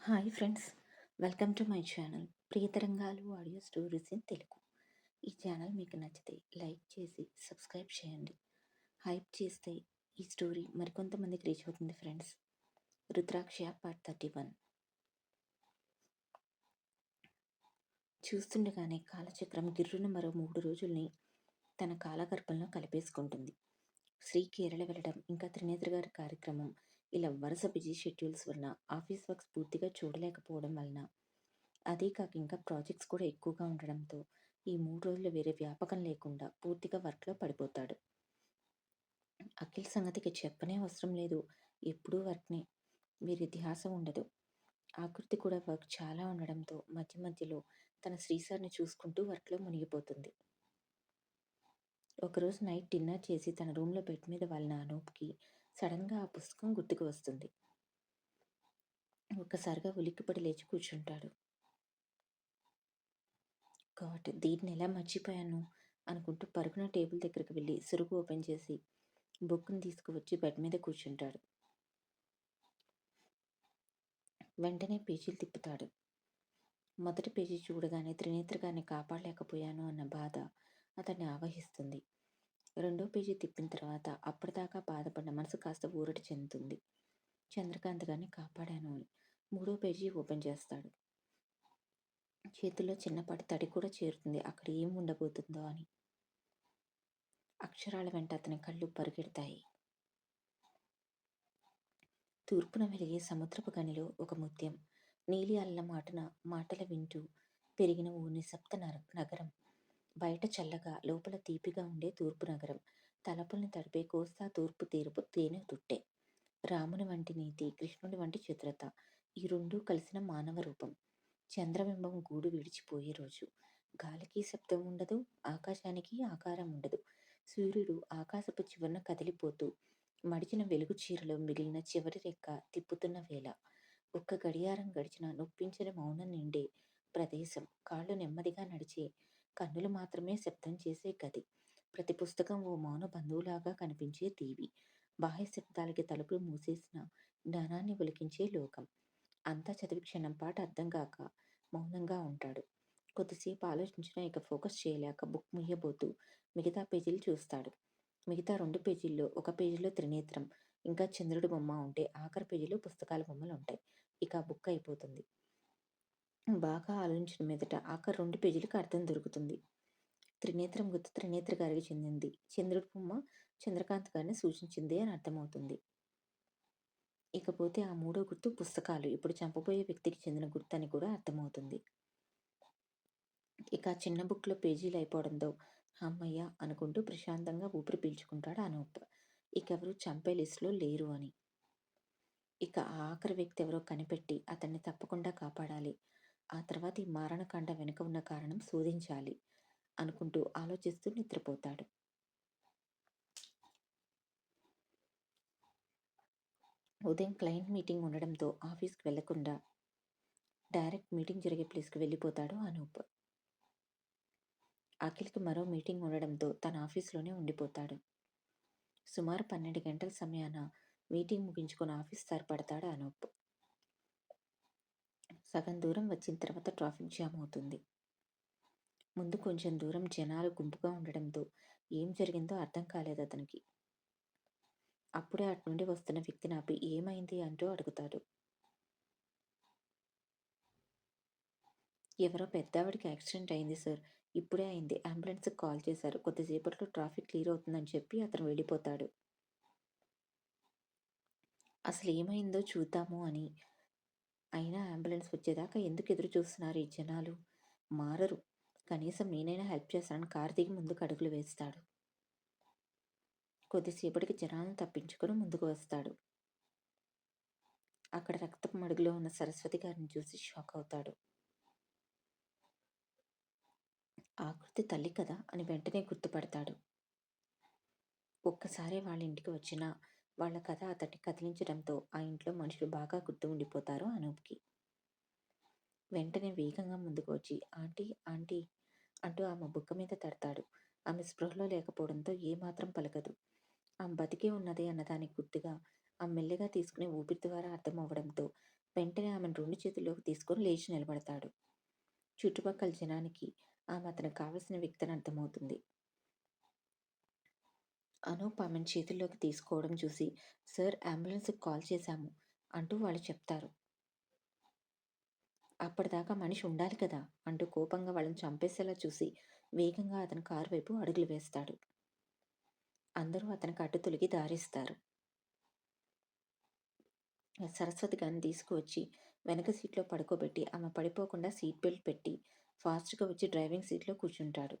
Hi friends, welcome to my channel Priyatarangalu audio stories in Telugu. ఈ channel మీకు నచ్చితే like చేసి సబ్స్క్రైబ్ చేయండి. హైప్ చేస్తే ఈ స్టోరీ మరికొంతమందికి రీచ్ అవుతుంది ఫ్రెండ్స్. రుద్రాక్ష పార్ట్ 31. చూస్తుండగానే కాలచక్రం గిర్రున మరో 3 రోజుల్ని తన కాలగర్భంలో కలిపేసుకుంటుంది. శ్రీ కేరళ వెళ్ళడం, ఇంకా త్రినేత్ర గారి కార్యక్రమం, ఇలా వరుస బిజీ షెడ్యూల్స్ వలన ఆఫీస్ వర్క్స్ పూర్తిగా చూడలేకపోవడం వలన, అదీ కాక ఇంకా ప్రాజెక్ట్స్ కూడా ఎక్కువగా ఉండడంతో ఈ 3 రోజులు వేరే వ్యాపకం లేకుండా పూర్తిగా వర్క్లో పడిపోతాడు. అఖిల్ సంగతికి చెప్పనే అవసరం లేదు, ఎప్పుడూ వర్క్నే, వీరి ధ్యాస ఉండదు. ఆకృతి కూడా వర్క్ చాలా ఉండడంతో మధ్య మధ్యలో తన శ్రీసార్ని చూసుకుంటూ వర్క్లో మునిగిపోతుంది. ఒకరోజు నైట్ డిన్నర్ చేసి తన రూమ్లో బెడ్ మీద వాలిన అనూప్కి సడన్గా ఆ పుస్తకం గుర్తుకు వస్తుంది. ఒక్కసారిగా ఉలిక్కిపడి లేచి కూర్చుంటాడు. గాడ్, దీన్ని ఎలా మర్చిపోయాను అనుకుంటూ పరుగున టేబుల్ దగ్గరికి వెళ్ళి సురుగు ఓపెన్ చేసి బుక్ని తీసుకువచ్చి బెడ్ మీద కూర్చుంటాడు. వెంటనే పేజీలు తిప్పుతాడు. మొదటి పేజీ చూడగానే త్రినేత్ర గారిని కాపాడలేకపోయాను అన్న బాధ అతన్ని ఆవహిస్తుంది. రెండో పేజీ తిప్పిన తర్వాత అప్పటిదాకా బాధపడిన మనసు కాస్త ఊరట చెందుతుంది. చంద్రకాంత్ గారిని కాపాడాను అని. మూడో పేజీ ఓపెన్ చేస్తాడు. చేతుల్లో చిన్నపాటి తడి కూడా చేరుతుంది, అక్కడ ఏం ఉండబోతుందో అని. అక్షరాల వెంట అతని కళ్ళు పరుగెడతాయి. తూర్పున వెలిగే సముద్రపు గనిలో ఒక ముత్యం. నీలి అల్ల మాటల వింటూ పెరిగిన ఓ నిశ్శబ్ద నగరం. బయట చల్లగా, లోపల తీపిగా ఉండే తూర్పు నగరం. తలపుల్ని తడిపే కోస్తా తూర్పు తీరపు తేనె తుట్టే. రాముని వంటి నీతి, కృష్ణుడి వంటి చిత్రత, ఈ రెండూ కలిసిన మానవ రూపం. చంద్రబింబం గూడు విడిచిపోయే రోజు. గాలికి శబ్దం ఉండదు, ఆకాశానికి ఆకారం ఉండదు. సూర్యుడు ఆకాశపు చివరన కదిలిపోతూ మడిచిన వెలుగు చీరలో మిగిలిన చివరి రెక్క తిప్పుతున్న వేళ. ఒక్క గడియారం గడిచిన నొప్పించిన మౌనం నిండే ప్రదేశం. కాళ్ళు నెమ్మదిగా నడిచే, కన్నులు మాత్రమే శబ్దం చేసే గది. ప్రతి పుస్తకం ఓ మౌన బంధువులాగా కనిపించే టీవీ. బాహ్య శబ్దాలకి తలుపులు మూసేసిన జ్ఞానాన్ని ఒలికించే లోకం. అంతా చదివి క్షణం పాటు అర్థం కాక మౌనంగా ఉంటాడు. కొద్దిసేపు ఆలోచించినా ఇక ఫోకస్ చేయలేక బుక్ ముయ్యబోతూ మిగతా పేజీలు చూస్తాడు. మిగతా 2 పేజీల్లో ఒక పేజీలో త్రినేత్రం ఇంకా చంద్రుడి బొమ్మ ఉంటే, ఆఖరి పేజీలో పుస్తకాల బొమ్మలు ఉంటాయి. ఇక ఆ బుక్ అయిపోతుంది. బాగా ఆలోచించిన మీదట ఆఖరి 2 పేజీలకు అర్థం దొరుకుతుంది. త్రినేత్రం గుర్తు త్రినేత్ర గారికి చెందింది, చంద్రుడి బొమ్మ చంద్రకాంత్ గారిని సూచించింది అని అర్థమవుతుంది. ఇకపోతే ఆ 3వ గుర్తు పుస్తకాలు ఇప్పుడు చంపబోయే వ్యక్తికి చెందిన గుర్తు అని కూడా అర్థమవుతుంది. ఇక చిన్న బుక్లో పేజీలు అయిపోవడంతో అమ్మయ్య అనుకుంటూ ప్రశాంతంగా ఊపిరి పీల్చుకుంటాడు అనూప్. ఇకెవరూ చంపే లిస్టులో లేరు అని. ఇక ఆ ఆఖరి వ్యక్తి ఎవరో కనిపెట్టి అతన్ని తప్పకుండా కాపాడాలి. ఆ తర్వాత ఈ మారణకాండ వెనుక ఉన్న కారణం శోధించాలి అనుకుంటూ ఆలోచిస్తూ నిద్రపోతాడు. ఉదయం క్లయింట్ మీటింగ్ ఉండడంతో ఆఫీస్కి వెళ్లకుండా డైరెక్ట్ మీటింగ్ జరిగే ప్లేస్కి వెళ్ళిపోతాడు అనూప్. అఖిల్కి మరో మీటింగ్ ఉండడంతో తన ఆఫీస్లోనే ఉండిపోతాడు. సుమారు 12 గంటల సమయాన మీటింగ్ ముగించుకొని ఆఫీస్ తరపడతాడు అనూప్. సగం దూరం వచ్చిన తర్వాత ట్రాఫిక్ జామ్ అవుతుంది. ముందు కొంచెం దూరం జనాలు గుంపుగా ఉండడంతో ఏం జరిగిందో అర్థం కాలేదు అతనికి. అప్పుడే అటు నుండి వస్తున్న వ్యక్తిని ఆపి ఏమైంది అంటూ అడుగుతాడు. ఎవరో పెద్దావిడికి యాక్సిడెంట్ అయింది సార్, ఇప్పుడే అయింది, అంబులెన్స్కి కాల్ చేశారు, కొద్దిసేపట్లో ట్రాఫిక్ క్లియర్ అవుతుందని చెప్పి అతను వెళ్ళిపోతాడు. అసలు ఏమైందో చూద్దాము అని. అయినా అంబులెన్స్ వచ్చేదాకా ఎందుకు ఎదురు చూస్తున్నారు ఈ జనాలు? మారరు. కనీసం నేనైనా హెల్ప్ చేస్తానని కారు దిగి ముందుకు అడుగులు వేస్తాడు. కొద్దిసేపటికి జనాలను తప్పించుకొని ముందుకు వస్తాడు. అక్కడ రక్తపు మడుగులో ఉన్న సరస్వతి గారిని చూసి షాక్ అవుతాడు. ఆకృతి తల్లి కదా అని వెంటనే గుర్తుపడతాడు. ఒక్కసారి వాళ్ళ ఇంటికి వచ్చినా వాళ్ళ కథ అతన్ని కదిలించడంతో ఆ ఇంట్లో మనుషులు బాగా గుర్తు ఉండిపోతారు అనూప్కి. వెంటనే వేగంగా ముందుకు వచ్చి ఆంటీ ఆంటీ అంటూ ఆమె బుగ్గ మీద తడతాడు. ఆమె స్పృహలో లేకపోవడంతో ఏమాత్రం పలకదు. ఆమె బతికే ఉన్నదే అన్నదానికి గుర్తుగా ఆమె మెల్లగా తీసుకునే ఊపిరి ద్వారా అర్థం అవ్వడంతో వెంటనే ఆమెను 2 చేతుల్లోకి తీసుకొని లేచి నిలబడతాడు. చుట్టుపక్కల జనానికి ఆమె అతనికి కావలసిన వ్యక్తి అని అర్థమవుతుంది. అనూప్ ఆమెను చేతుల్లోకి తీసుకోవడం చూసి, "సార్ అంబులెన్స్‌కి కాల్ చేశాము" అంటూ వాళ్ళు చెప్తారు. "అప్పటిదాకా మనిషి ఉండాలి కదా" అంటూ కోపంగా వాళ్ళని చంపేసేలా చూసి, వేగంగా అతని కారు వైపు అడుగులు వేస్తాడు. అందరూ అతనికి అడ్డు తొలగి దారిస్తారు. సరస్వతి గారిని తీసుకువచ్చి వెనక సీట్‌లో పడుకోబెట్టి, ఆమె పడిపోకుండా సీట్ బెల్ట్ పెట్టి, ఫాస్ట్‌గా వచ్చి డ్రైవింగ్ సీట్‌లో కూర్చుంటాడు.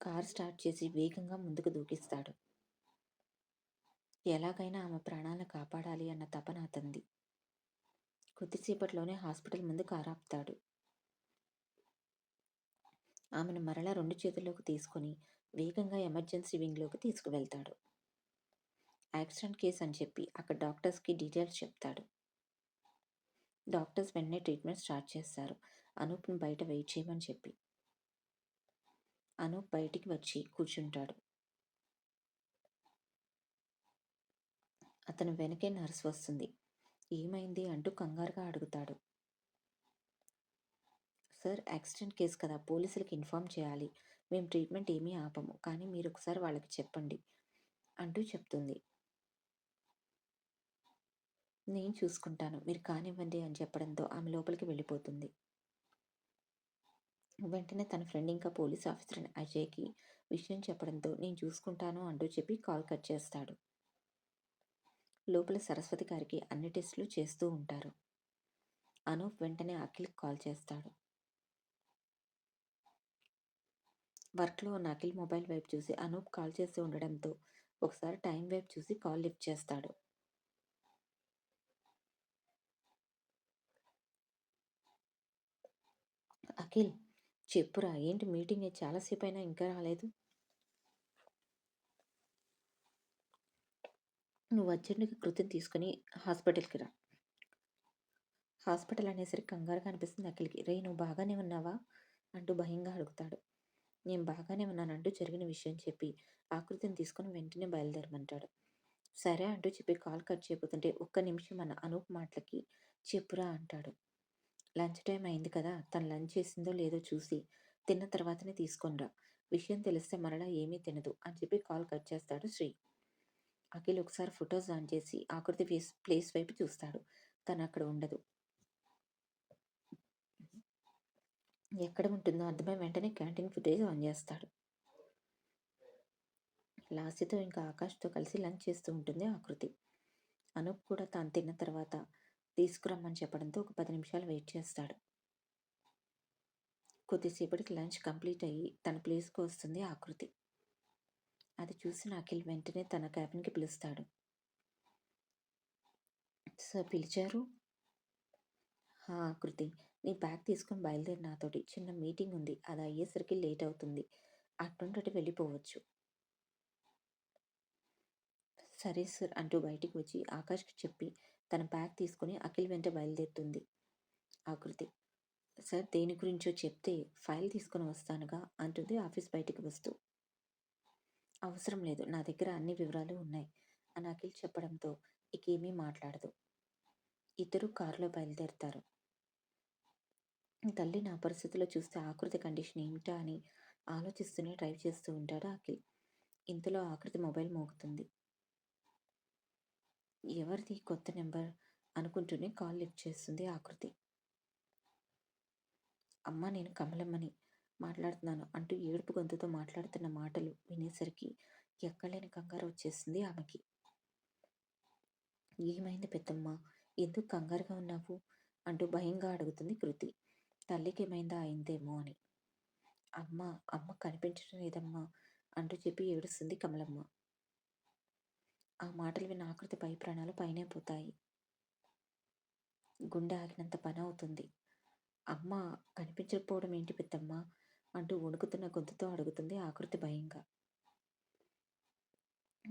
కారు స్టార్ట్ చేసి వేగంగా ముందుకు దూకిస్తాడు. ఎలాగైనా ఆమె ప్రాణాలను కాపాడాలి అన్న తపన అతనిది. కొద్దిసేపట్లోనే హాస్పిటల్ ముందు కారాపుతాడు. ఆమెను మరలా 2 చేతుల్లోకి తీసుకొని వేగంగా ఎమర్జెన్సీ వింగ్‌లోకి తీసుకువెళ్తాడు. యాక్సిడెంట్ కేస్ అని చెప్పి అక్కడ డాక్టర్స్‌కి డీటెయిల్స్ చెప్తాడు. డాక్టర్స్ వెంటనే ట్రీట్మెంట్ స్టార్ట్ చేస్తారు. అనూప్‌ని బయట వెయిట్ చేయమని చెప్పి. అనూప్ బయటికి వచ్చి కూర్చుంటాడు. అతని వెనకే నర్స్ వస్తుంది. ఏమైంది అంటూ కంగారుగా అడుగుతాడు. సార్ యాక్సిడెంట్ కేస్ కదా, పోలీసులకి ఇన్ఫార్మ్ చేయాలి. మేము ట్రీట్మెంట్ ఏమీ ఆపము. కానీ మీరొకసారి వాళ్ళకి చెప్పండి అంటూ చెప్తుంది. నేను చూసుకుంటాను. మీరు కానివ్వండి అని చెప్పడంతో ఆమె లోపలికి వెళ్ళిపోతుంది. వెంటనే తన ఫ్రెండ్ ఇంకా పోలీస్ ఆఫీసర్ అయిన అజయ్‌కి విషయం చెప్పడంతో నేను చూసుకుంటాను అంటూ చెప్పి కాల్ కట్ చేస్తాడు. లోపల సరస్వతి గారికి అన్ని టెస్టులు చేస్తూ ఉంటారు. అనూప్ వెంటనే అఖిల్‌కి కాల్ చేస్తాడు. వర్క్‌లో ఉన్న అఖిల్ మొబైల్ వైపు చూసి అనూప్ కాల్ చేస్తూ ఉండడంతో ఒకసారి టైం వైపు చూసి కాల్ లిఫ్ట్ చేస్తాడు. అఖిల్, చెప్పురా ఏంటి మీటింగ్ అయ్యి చాలా సేపయినా ఇంకా రాలేదు? నువ్వు అర్జెంట్‌గా కృతిని తీసుకొని హాస్పిటల్‌కి రా. హాస్పిటల్ అనేసరికి కంగారుగా అనిపిస్తుంది అఖిల్‌కి. రేయ్! నువ్వు బాగానే ఉన్నావా? అంటూ భయంగా అడుగుతాడు. నేను బాగానే ఉన్నానంటూ జరిగిన విషయం చెప్పి ఆకృతిని తీసుకొని వెంటనే బయలుదేరమంటాడు. సరే అంటూ చెప్పి కాల్ కట్ చేయబోతుంటే ఒక్క నిమిషం అన్న అనూప్ మాటలకి చెప్పురా అంటాడు. లంచ్ టైం అయింది కదా, తను లంచ్ చేసిందో లేదో చూసి తిన్న తర్వాతనే తీసుకొనిరా. విషయం తెలిస్తే మరలా ఏమీ తినదు అని చెప్పి కాల్ కట్ చేస్తాడు శ్రీ. అఖిల్ ఒకసారి ఫొటోస్ ఆన్ చేసి ఆకృతి ప్లేస్ వైపు చూస్తాడు. తను అక్కడ ఉండదు. ఎక్కడ ఉంటుందో అర్థమై వెంటనే క్యాంటీన్ ఫుటేజ్ ఆన్ చేస్తాడు. లాస్యతో ఇంకా ఆకాష్‌తో కలిసి లంచ్ చేస్తూ ఉంటుంది ఆకృతి. అనూప్ కూడా తాను తిన్న తర్వాత తీసుకురమ్మని చెప్పడంతో ఒక 10 నిమిషాలు వెయిట్ చేస్తాడు. కొద్దిసేపటికి లంచ్ కంప్లీట్ అయ్యి తన ప్లేస్‌కి వస్తుంది ఆకృతి. అది చూసిన అఖిల్ వెంటనే తన క్యాబిన్‌కి పిలుస్తాడు. సార్ పిలిచారు? హా! ఆకృతి, నీ బ్యాగ్ తీసుకొని బయలుదేరు నాతోటి. చిన్న మీటింగ్ ఉంది. అది అయ్యేసరికి లేట్ అవుతుంది. అటుండి అటు వెళ్ళిపోవచ్చు. సరే సార్ అంటూ బయటికి వచ్చి ఆకాష్‌కి చెప్పి తన బ్యాగ్ తీసుకొని అఖిల్ వెంట బయలుదేరుతుంది ఆకృతి. సార్ దేని గురించో చెప్తే ఫైల్ తీసుకొని వస్తానుగా అంటుంది ఆఫీస్ బయటికి వస్తూ. అవసరం లేదు. నా దగ్గర అన్ని వివరాలు ఉన్నాయి అని అఖిల్ చెప్పడంతో ఇకేమీ మాట్లాడదు. ఇద్దరూ కారులో బయలుదేరుతారు. తల్లి నా పరిస్థితిలో చూస్తే ఆకృతి కండిషన్ ఏమిటా అని ఆలోచిస్తూనే డ్రైవ్ చేస్తూ ఉంటాడు అఖిల్. ఇంతలో ఆకృతి మొబైల్ మోగుతుంది. ఎవరిది కొత్త నెంబర్ అనుకుంటూనే కాల్ లిఫ్ట్ చేస్తుంది ఆకృతి. అమ్మా నేను కమలమ్మని మాట్లాడుతున్నాను అంటూ ఏడుపు గొంతుతో మాట్లాడుతున్న మాటలు వినేసరికి ఎక్కడలేని కంగారు వచ్చేస్తుంది ఆమెకి. ఏమైంది పెద్దమ్మా? ఎందుకు కంగారుగా ఉన్నావు? అంటూ భయంగా అడుగుతుంది కృతి. తల్లికేమైందా అయిందేమో అని. అమ్మ, అమ్మ కనిపించడం లేదమ్మా అంటూ చెప్పి ఏడుస్తుంది కమలమ్మ. ఆ మాటలు విన్న ఆకృతి పై ప్రాణాలు పైనే పోతాయి. గుండె ఆగినంత పనవుతుంది. అమ్మ కనిపించకపోవడం ఏంటి పెద్దమ్మా? అంటూ వణుకుతున్న గొంతుతో అడుగుతుంది ఆకృతి భయంగా.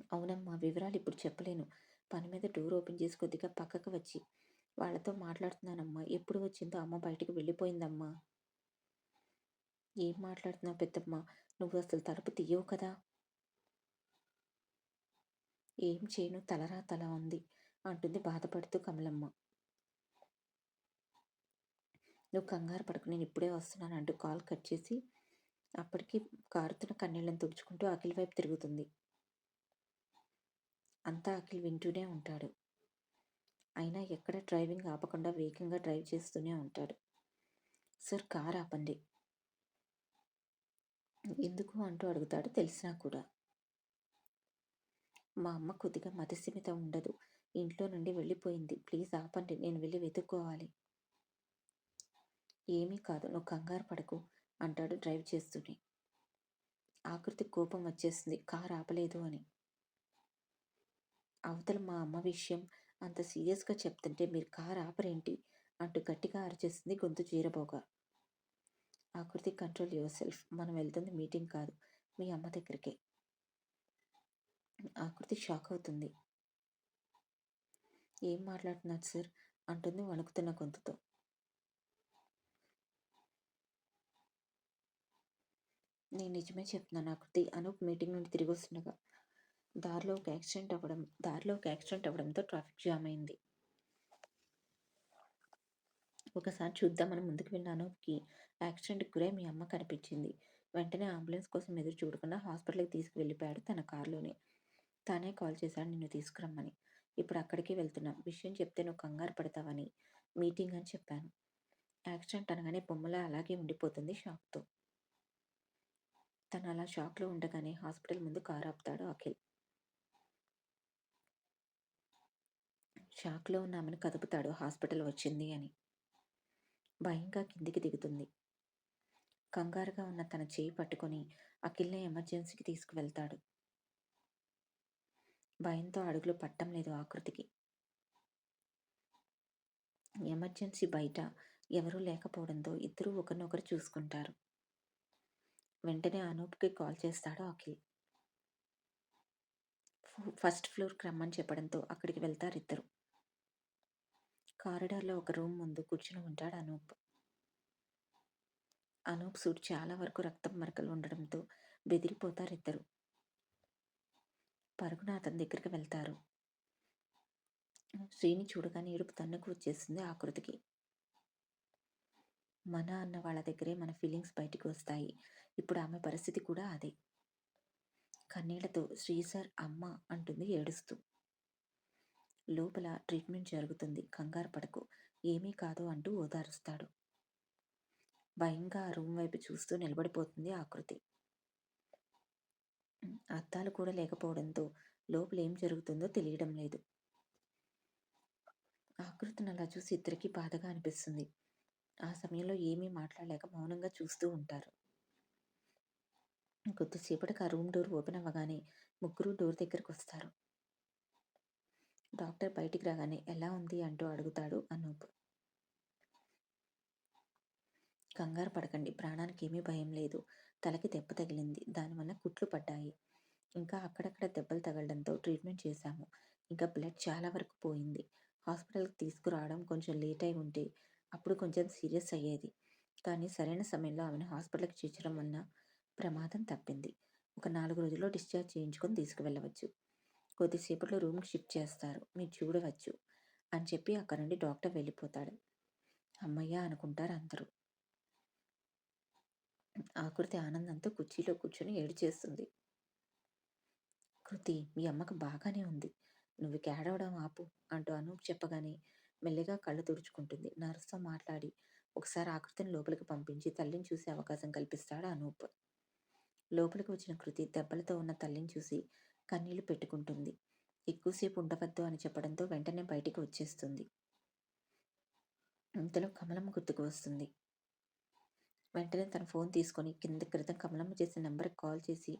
అవునమ్మా, వివరాలు ఇప్పుడు చెప్పలేను. పని మీద డోర్ ఓపెన్ చేసి కొద్దిగా పక్కకు వచ్చి వాళ్ళతో మాట్లాడుతున్నానమ్మా. ఎప్పుడు వచ్చిందో అమ్మ బయటికి వెళ్ళిపోయిందమ్మా. ఏం మాట్లాడుతున్నావు పెద్దమ్మా? నువ్వు అసలు తలుపు తీయవు కదా? ఏం చేయను, తలరాత అలా ఉంది. అంటుంది బాధపడుతూ కమలమ్మ. నువ్వు కంగారు పడకు, నేను ఇప్పుడే వస్తున్నాను అంటూ కాల్ కట్ చేసి అప్పటికి కారుతున్న కన్నీళ్లను తుడుచుకుంటూ అఖిల్ వైపు తిరుగుతుంది. అంతా అఖిల్ వింటూనే ఉంటాడు. అయినా ఎక్కడ డ్రైవింగ్ ఆపకుండా వేగంగా డ్రైవ్ చేస్తూనే ఉంటాడు. సార్, కార్ ఆపండి. ఎందుకు అంటూ అడుగుతాడు తెలిసినా కూడా. మా అమ్మ కొద్దిగా మతిస్థిమితం ఉండదు. ఇంట్లో నుండి వెళ్ళిపోయింది. ప్లీజ్ ఆపండి, నేను వెళ్ళి వెతుక్కోవాలి. ఏమీ కాదు, నువ్వు కంగారు పడకు అంటాడు డ్రైవ్ చేస్తూనే. ఆకృతి కోపం వచ్చేస్తుంది కార్ ఆపలేదు అని. అవతల మా అమ్మ విషయం అంత సీరియస్గా చెప్తుంటే మీరు కార్ ఆపరేంటి అంటూ గట్టిగా అరిచేస్తుంది గొంతు చీరబోగా. ఆకృతి, కంట్రోల్ యువర్ సెల్ఫ్. మనం వెళ్తుంది మీటింగ్ కాదు, మీ అమ్మ దగ్గరికే. ఆకృతి షాక్ అవుతుంది. ఏం మాట్లాడుతున్నారు సార్ అంటుంది వణుకుతున్న గొంతుతో. నేను నిజమే చెప్తున్నాను ఆకృతి. అనూప్ మీటింగ్ నుండి తిరిగి వస్తుండగా దారిలో ఒక యాక్సిడెంట్ అవ్వడంతో ట్రాఫిక్ జామ్ అయింది. ఒకసారి చూద్దామని ముందుకు వెళ్ళిన అనూప్కి యాక్సిడెంట్కి గురై మీ అమ్మ కనిపించింది. వెంటనే అంబులెన్స్ కోసం ఎదురు చూడకుండా హాస్పిటల్కి తీసుకువెళ్ళిపోయాడు తన కారులోనే. తానే కాల్ చేశాడు నిన్ను తీసుకురమ్మని. ఇప్పుడు అక్కడికి వెళ్తున్నాం. విషయం చెప్తే నువ్వు కంగారు పడతావని మీటింగ్ అని చెప్పాను. యాక్సిడెంట్ అనగానే బొమ్మలా అలాగే ఉండిపోతుంది షాక్తో. తను అలా షాక్లో ఉండగానే హాస్పిటల్ ముందు కారు ఆపుతాడు అఖిల్. షాక్లో ఉన్న ఆమెను కదుపుతాడు హాస్పిటల్ వచ్చింది అని. భయంగా కిందికి దిగుతుంది. కంగారుగా ఉన్న తన చేయి పట్టుకొని అఖిల్ని ఎమర్జెన్సీకి తీసుకువెళ్తాడు. భయంతో అడుగులు పట్టం లేదు ఆకృతికి. ఎమర్జెన్సీ బయట ఎవరూ లేకపోవడంతో ఇద్దరూ ఒకరినొకరు చూసుకుంటారు. వెంటనే అనూప్కి కాల్ చేస్తాడు అఖిల్. ఫస్ట్ ఫ్లోర్కి రమ్మని చెప్పడంతో అక్కడికి వెళ్తారిద్దరు. కారిడార్లో ఒక రూమ్ ముందు కూర్చుని ఉంటాడు అనూప్. అనూప్ సూట్ చాలా వరకు రక్తం మరకలు ఉండడంతో బెదిరిపోతారిద్దరు. పరుగున అతని దగ్గరికి వెళ్తారు. శ్రీని చూడగానే ఏడుపు తన్నుకు వచ్చేస్తుంది ఆకృతికి. మన అన్న వాళ్ళ దగ్గరే మన ఫీలింగ్స్ బయటికి వస్తాయి. ఇప్పుడు ఆమె పరిస్థితి కూడా అదే. కన్నీళ్లతో శ్రీ సార్, అమ్మ అంటుంది ఏడుస్తూ. లోపల ట్రీట్మెంట్ జరుగుతుంది, కంగారు పడకు, ఏమీ కాదు అంటూ ఓదారుస్తాడు. భయంగా ఆ రూమ్ వైపు చూస్తూ నిలబడిపోతుంది ఆకృతి. అద్దాలు కూడా లేకపోవడంతో లోపల ఏం జరుగుతుందో తెలియడం లేదు. ఆకృతిని అలా చూసి ఇద్దరికీ బాధగా అనిపిస్తుంది. ఆ సమయంలో ఏమీ మాట్లాడలేక మౌనంగా చూస్తూ ఉంటారు. కొద్దిసేపటికి ఆ రూమ్ డోర్ ఓపెన్ అవ్వగానే ముగ్గురు డోర్ దగ్గరకు వస్తారు. డాక్టర్ బయటికి రాగానే ఎలా ఉంది అంటూ అడుగుతాడు అనూప్. కంగారు పడకండి, ప్రాణానికి ఏమీ భయం లేదు. తలకి దెబ్బ తగిలింది, దానివల్ల కుట్లు పడ్డాయి. ఇంకా అక్కడక్కడ దెబ్బలు తగలడంతో ట్రీట్మెంట్ చేశాము. ఇంకా బ్లడ్ చాలా వరకు పోయింది. హాస్పిటల్కి తీసుకురావడం కొంచెం లేట్ అయి ఉంటే అప్పుడు కొంచెం సీరియస్ అయ్యేది. కానీ సరైన సమయంలో ఆమెను హాస్పిటల్కి చేర్చడం వల్ల ప్రమాదం తప్పింది. ఒక 4 రోజుల్లో డిశ్చార్జ్ చేయించుకొని తీసుకువెళ్ళవచ్చు. కొద్దిసేపట్లో రూమ్కి షిఫ్ట్ చేస్తారు, మీరు చూడవచ్చు అని చెప్పి అక్కడ నుండి డాక్టర్ వెళ్ళిపోతాడు. అమ్మయ్య అనుకుంటారు అందరూ. ఆకృతి ఆనందంతో కుర్చీలో కూర్చొని ఏడ్చేస్తుంది. కృతి, మీ అమ్మకు బాగానే ఉంది, నువ్వు ఇక ఏడవడం ఆపు అంటూ అనూప్ చెప్పగానే మెల్లిగా కళ్ళు తుడుచుకుంటుంది. నర్సుతో మాట్లాడి ఒకసారి ఆకృతిని లోపలికి పంపించి తల్లిని చూసే అవకాశం కల్పిస్తాడు అనూప్. లోపలికి వచ్చిన కృతి దెబ్బలతో ఉన్న తల్లిని చూసి కన్నీళ్లు పెట్టుకుంటుంది. ఎక్కువసేపు ఉండవద్దు అని చెప్పడంతో వెంటనే బయటికి వచ్చేస్తుంది. ఇంతలో కమలమ్మ గుర్తుకు వస్తుంది. వెంటనే తన ఫోన్ తీసుకొని కింద క్రితం కమలమ్మ చేసిన నెంబర్కి కాల్ చేసి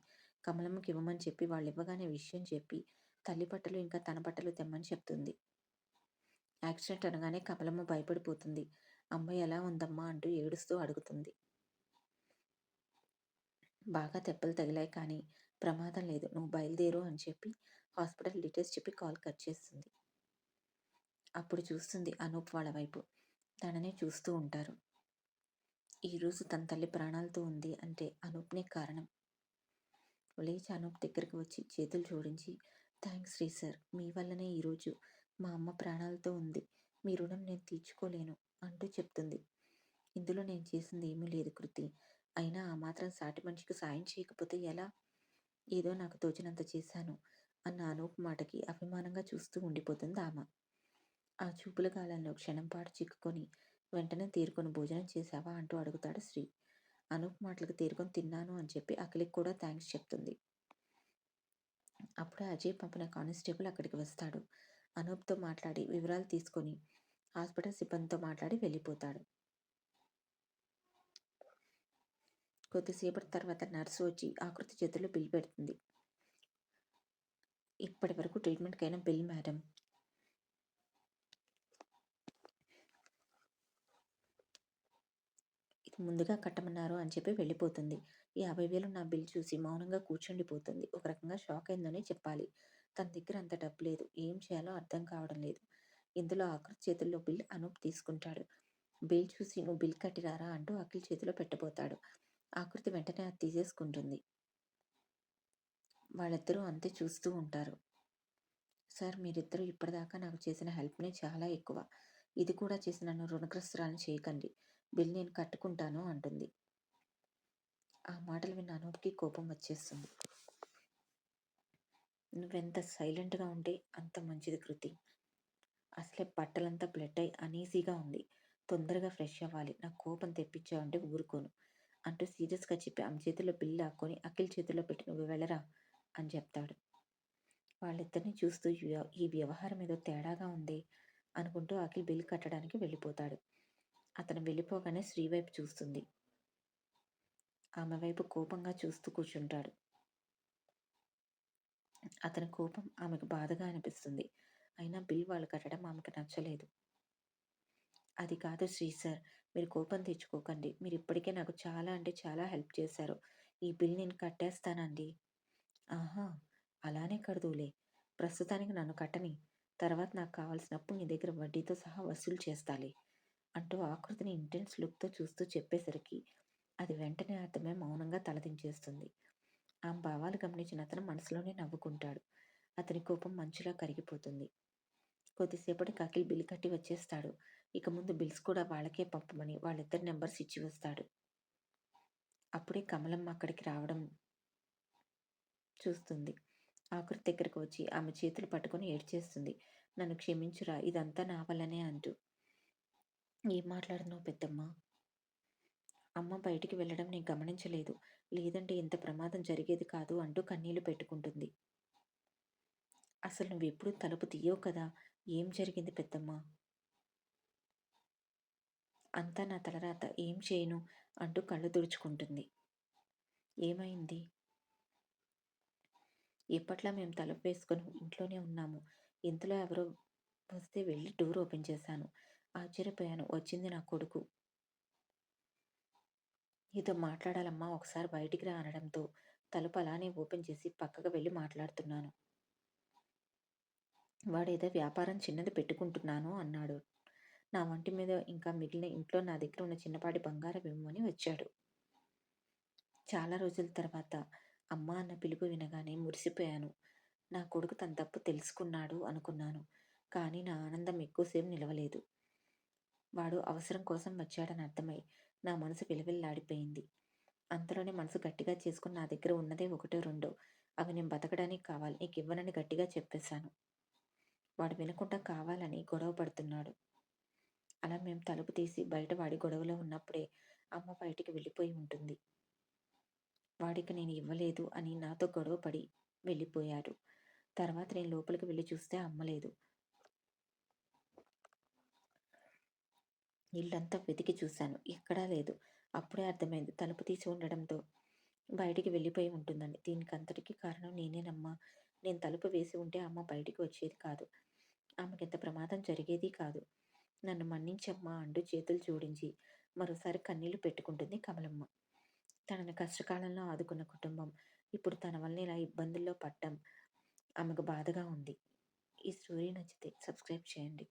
కమలమ్మకి ఇవ్వమని చెప్పి వాళ్ళు ఇవ్వగానే విషయం చెప్పి తల్లి బట్టలు ఇంకా తన బట్టలు తెమ్మని చెప్తుంది. యాక్సిడెంట్ అనగానే కమలమ్మ భయపడిపోతుంది. అమ్మాయి ఎలా ఉందమ్మా అంటూ ఏడుస్తూ అడుగుతుంది. బాగా దెబ్బలు తగిలాయి కానీ ప్రమాదం లేదు, నువ్వు బయలుదేరు అని చెప్పి హాస్పిటల్ డీటెయిల్స్ చెప్పి కాల్ కట్ చేస్తుంది. అప్పుడు చూస్తుంది అనూప్ వాళ్ళ వైపు. తననే చూస్తూ ఉంటారు. ఈరోజు తన తల్లి ప్రాణాలతో ఉంది అంటే అనూప్నే కారణం. లేచి అనూప్ దగ్గరికి వచ్చి చేతులు జోడించి థ్యాంక్స్ శ్రీ సార్, మీ వల్లనే ఈరోజు మా అమ్మ ప్రాణాలతో ఉంది. మీ రుణం నేను తీర్చుకోలేను అంటూ చెప్తుంది. ఇందులో నేను చేసింది ఏమీ లేదు కృతి. అయినా ఆ మాత్రం సాటి మనిషికి సాయం చేయకపోతే ఎలా? ఏదో నాకు తోచినంత చేశాను అన్న అనూప్ మాటకి అభిమానంగా చూస్తూ ఉండిపోతుంది ఆమె. ఆ చూపుల గాలంలో క్షణం పాటు చిక్కుకొని వెంటనే తేరుకొని భోజనం చేశావా అంటూ అడుగుతాడు శ్రీ. అనూప్ మాటలకు తేరుకొని తిన్నాను అని చెప్పి అఖిల్‌కి కూడా థాంక్స్ చెప్తుంది. అప్పుడే అజయ్ పంపిన కానిస్టేబుల్ అక్కడికి వస్తాడు. అనూప్‌తో మాట్లాడి వివరాలు తీసుకొని హాస్పిటల్ సిబ్బందితో మాట్లాడి వెళ్ళిపోతాడు. కొద్దిసేపటి తర్వాత నర్సు వచ్చి ఆకృతి చేతుల్లో బిల్ పెడుతుంది. ఇప్పటి వరకు ట్రీట్మెంట్‌కైన బిల్ మేడం. ఇది ముందుగా కట్టమన్నారు అని చెప్పి వెళ్ళిపోతుంది. ఈ 50,000 నా బిల్ చూసి మౌనంగా కూర్చుండిపోతుంది. ఒక రకంగా షాక్ అయిందనే చెప్పాలి. తన దగ్గర అంత డబ్బు లేదు. ఏం చేయాలో అర్థం కావడం లేదు. ఇందులో ఆకృతి చేతుల్లో బిల్ అనూప్ తీసుకుంటాడు. బిల్ చూసి నువ్వు బిల్ కట్టిరారా అంటూ అఖిల్ చేతిలో పెట్టబోతాడు. ఆకృతి వెంటనే అది తీసేసుకుంటుంది. వాళ్ళిద్దరూ అంతే చూస్తూ ఉంటారు. సార్ మీరిద్దరూ ఇప్పటిదాకా నాకు చేసిన హెల్ప్‌నే చాలా ఎక్కువ. ఇది కూడా చేసి నన్ను రుణగ్రస్తురాలిని చేయకండి. బిల్ నేను కట్టుకుంటాను అంటుంది. ఆ మాటలు విన్న అనూప్‌కి కోపం వచ్చేస్తుంది. నువ్వెంత సైలెంట్‌గా ఉంటే అంత మంచిది కృతి. అసలే బట్టలంతా బ్లడ్ అయి అనీజీగా ఉంది. తొందరగా ఫ్రెష్ అవ్వాలి. నాకు కోపం తెప్పించావంటే ఊరుకోను అంటూ సీరియస్‌గా చెప్పి ఆమె చేతిలో బిల్ లాక్కొని అఖిల్ చేతిలో పెట్టి నువ్వు వెళ్ళరా అని చెప్తాడు. వాళ్ళిద్దరిని చూస్తూ ఈ వ్యవహారం ఏదో తేడాగా ఉందే అనుకుంటూ అఖిల్ బిల్ కట్టడానికి వెళ్ళిపోతాడు. అతను వెళ్ళిపోగానే శ్రీ వైపు చూస్తుంది. ఆమె వైపు కోపంగా చూస్తూ కూర్చుంటాడు. అతని కోపం ఆమెకు బాధగా అనిపిస్తుంది. అయినా బిల్ వాళ్ళు కట్టడం ఆమెకు నచ్చలేదు. అది కాదు శ్రీ సార్, మీరు కోపం తెచ్చుకోకండి. మీరు ఇప్పటికే నాకు చాలా అంటే చాలా హెల్ప్ చేశారు. ఈ బిల్ నేను కట్టేస్తానండి. ఆహా! అలానే కడదువులే. ప్రస్తుతానికి నన్ను కట్టని. తర్వాత నాకు కావాల్సినప్పుడు నీ దగ్గర వడ్డీతో సహా వసూలు చేస్తాలే అంటూ ఆకృతిని ఇంటెన్స్ లుక్‌తో చూస్తూ చెప్పేసరికి అది వెంటనే అర్థమై మౌనంగా తలదించేస్తుంది. ఆమె భావాలు గమనించిన అతను మనసులోనే నవ్వుకుంటాడు. అతని కోపం మంచులా కరిగిపోతుంది. కొద్దిసేపటికి అఖిల్ బిల్ కట్టి వచ్చేస్తాడు. ఇక ముందు బిల్స్ కూడా వాళ్ళకే పంపమని వాళ్ళిద్దరి నంబర్స్ ఇచ్చి వస్తాడు. అప్పుడే కమలమ్మ అక్కడికి రావడం చూస్తుంది. ఆకృతి దగ్గరకు వచ్చి ఆమె చేతులు పట్టుకొని ఏడ్చేస్తుంది. నన్ను క్షమించురా ఇదంతా నా వల్లనే అంటూ. ఏం మాట్లాడుతున్నావు పెద్దమ్మ? అమ్మ బయటికి వెళ్ళడం నేను గమనించలేదు. లేదంటే ఇంత ప్రమాదం జరిగేది కాదు అంటూ కన్నీళ్లు పెట్టుకుంటుంది. అసలు నువ్వెప్పుడు తలుపు తీయవు కదా! ఏం జరిగింది పెద్దమ్మ? అంతా నా తలరాత ఏం చేయను అంటూ కళ్ళు తుడుచుకుంటుంది. ఏమైంది? ఎప్పట్లా మేము తలుపు వేసుకొని ఇంట్లోనే ఉన్నాము. ఇంతలో ఎవరో వస్తే వెళ్ళి డోర్ ఓపెన్ చేశాను. ఆశ్చర్యపోయాను. వచ్చింది నా కొడుకు. నీతో మాట్లాడాలమ్మా ఒకసారి బయటికి రా అనడంతో తలుపు అలానే ఓపెన్ చేసి పక్కకు వెళ్ళి మాట్లాడుతున్నాను. వాడేదో వ్యాపారం చిన్నది పెట్టుకుంటున్నాను అన్నాడు. నా వంటి మీద ఇంకా మిగిలిన ఇంట్లో నా దగ్గర ఉన్న చిన్నపాటి బంగారం ఇవ్వమని వచ్చాడు. చాలా రోజుల తర్వాత అమ్మ అన్న పిలుపు వినగానే మురిసిపోయాను. నా కొడుకు తన తప్పు తెలుసుకున్నాడు అనుకున్నాను. కానీ నా ఆనందం ఎక్కువసేపు నిలవలేదు. వాడు అవసరం కోసం వచ్చాడని అర్థమై నా మనసు విలవిల్లాడిపోయింది. అంతలోనే మనసు గట్టిగా చేసుకుని నా దగ్గర ఉన్నదే ఒకటో రెండో అవి నేను బతకడానికి కావాలి నీకివ్వనని గట్టిగా చెప్పేశాను. వాడు వినకుండా కావాలని గొడవ పడుతున్నాడు. అలా మేము తలుపు తీసి బయట వాడి గొడవలో ఉన్నప్పుడే అమ్మ బయటికి వెళ్ళిపోయి ఉంటుంది. వాడికి నేను ఇవ్వలేదు అని నాతో గొడవ పడి వెళ్ళిపోయాడు. తర్వాత నేను లోపలికి వెళ్ళి చూస్తే అమ్మ లేదు. ఇల్లంతా వెతికి చూశాను. ఎక్కడా లేదు. అప్పుడే అర్థమైంది తలుపు తీసి ఉండడంతో బయటికి వెళ్ళిపోయి ఉంటుందని. దీనికంతటికీ కారణం నేనేనమ్మా. నేను తలుపు వేసి ఉంటే అమ్మ బయటికి వచ్చేది కాదు. ఆమెకింత ప్రమాదం జరిగేది కాదు. నన్ను మన్నించమ్మా అంటూ చేతులు జోడించి మరోసారి కన్నీళ్లు పెట్టుకుంటుంది కమలమ్మ. తనని కష్టకాలంలో ఆదుకున్న కుటుంబం ఇప్పుడు తన వల్ల ఇలా ఇబ్బందుల్లో పడ్డం ఆమెకు బాధగా ఉంది. ఈ స్టోరీ నచ్చితే సబ్స్క్రైబ్ చేయండి.